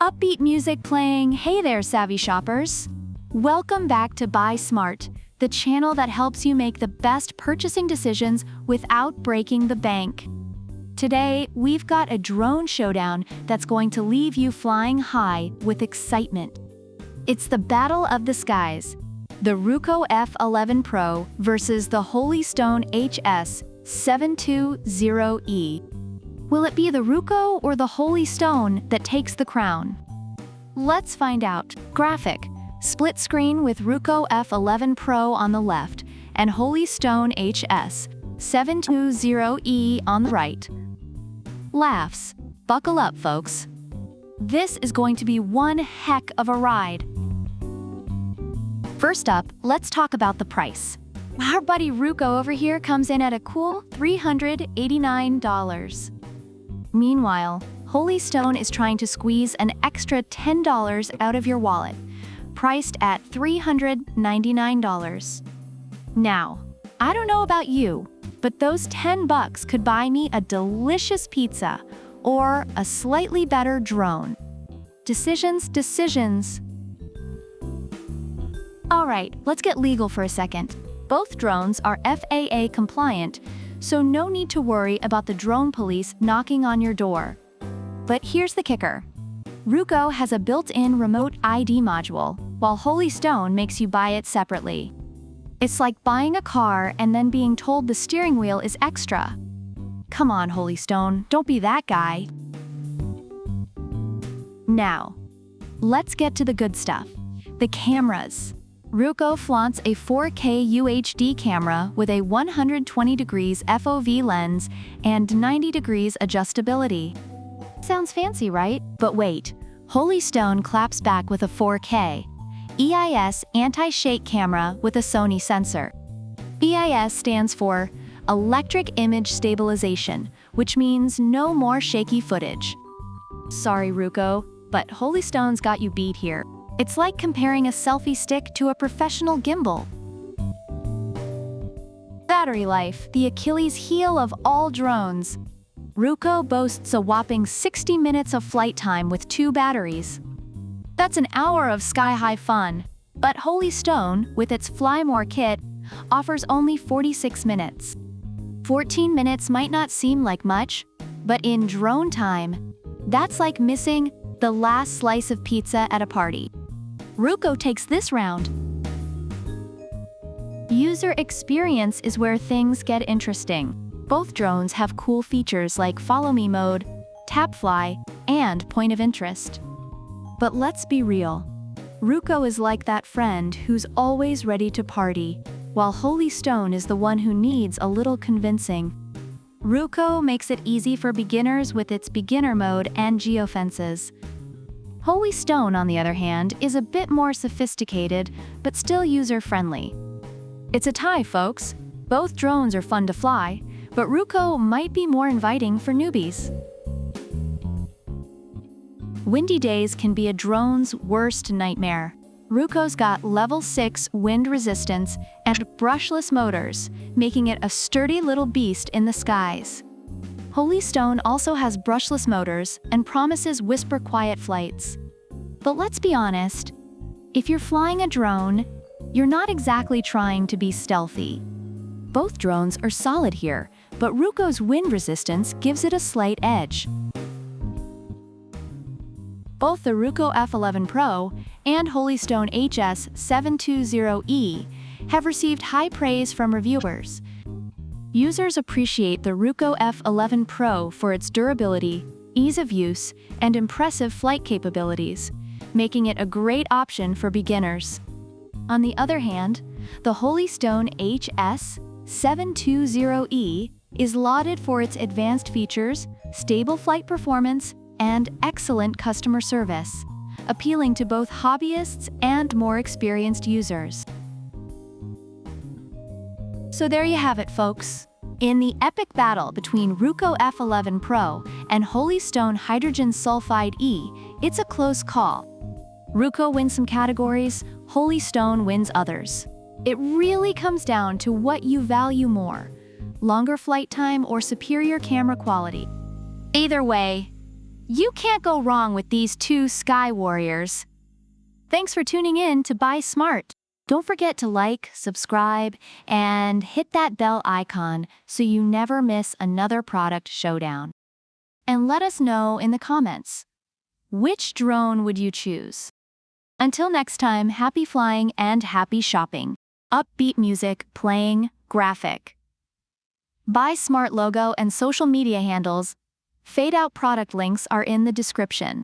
Upbeat music playing. Hey there, savvy shoppers. Welcome back to Buy Smart, the channel that helps you make the best purchasing decisions without breaking the bank. Today, we've got a drone showdown that's going to leave you flying high with excitement. It's the battle of the skies, the Ruko F11PRO versus the Holy Stone HS720E. Will it be the Ruko or the Holy Stone that takes the crown? Let's find out. Graphic: split screen with Ruko F11PRO on the left and Holy Stone HS720E on the right. Laughs. Buckle up, folks. This is going to be one heck of a ride. First up, let's talk about the price. Our buddy Ruko over here comes in at a cool $389. Meanwhile, Holy Stone is trying to squeeze an extra $10 out of your wallet, priced at $399. Now, I don't know about you, but those $10 could buy me a delicious pizza or a slightly better drone. Decisions. All right, let's get legal for a second. Both drones are FAA compliant, so no need to worry about the drone police knocking on your door. But here's the kicker. Ruko has a built-in remote ID module, while Holy Stone makes you buy it separately. It's like buying a car and then being told the steering wheel is extra. Come on, Holy Stone, don't be that guy. Now, let's get to the good stuff. The cameras. Ruko flaunts a 4K UHD camera with a 120 degrees FOV lens and 90 degrees adjustability. Sounds fancy, right? But wait, Holy Stone claps back with a 4K EIS anti-shake camera with a Sony sensor. EIS stands for Electric Image Stabilization, which means no more shaky footage. Sorry, Ruko, but Holy Stone's got you beat here. It's like comparing a selfie stick to a professional gimbal. Battery life, the Achilles heel of all drones. Ruko boasts a whopping 60 minutes of flight time with 2 batteries. That's an hour of sky-high fun, but Holy Stone, with its Fly More kit, offers only 46 minutes. 14 minutes might not seem like much, but in drone time, that's like missing the last slice of pizza at a party. Ruko takes this round. User experience is where things get interesting. Both drones have cool features like Follow Me mode, Tap Fly, and Point of Interest. But let's be real. Ruko is like that friend who's always ready to party, while Holy Stone is the one who needs a little convincing. Ruko makes it easy for beginners with its beginner mode and geofences. Holy Stone, on the other hand, is a bit more sophisticated, but still user-friendly. It's a tie, folks. Both drones are fun to fly, but Ruko might be more inviting for newbies. Windy days can be a drone's worst nightmare. Ruko's got level 6 wind resistance and brushless motors, making it a sturdy little beast in the skies. Holy Stone also has brushless motors and promises whisper-quiet flights. But let's be honest, if you're flying a drone, you're not exactly trying to be stealthy. Both drones are solid here, but Ruko's wind resistance gives it a slight edge. Both the Ruko F11PRO and Holy Stone HS720E have received high praise from reviewers. Users appreciate the Ruko F11PRO for its durability, ease of use, and impressive flight capabilities, making it a great option for beginners. On the other hand, the Holy Stone HS720E is lauded for its advanced features, stable flight performance, and excellent customer service, appealing to both hobbyists and more experienced users. So there you have it, folks. In the epic battle between Ruko F11PRO and Holy Stone Hydrogen Sulfide E, it's a close call. Ruko wins some categories, Holy Stone wins others. It really comes down to what you value more, longer flight time or superior camera quality. Either way, You can't go wrong with these two sky warriors. Thanks for tuning in to Buy Smart. Don't forget to like, subscribe, and hit that bell icon so you never miss another product showdown. And let us know in the comments, which drone would you choose? Until next time, happy flying and happy shopping. Upbeat music playing, graphic. Buy Smart logo and social media handles. Fade out product links are in the description.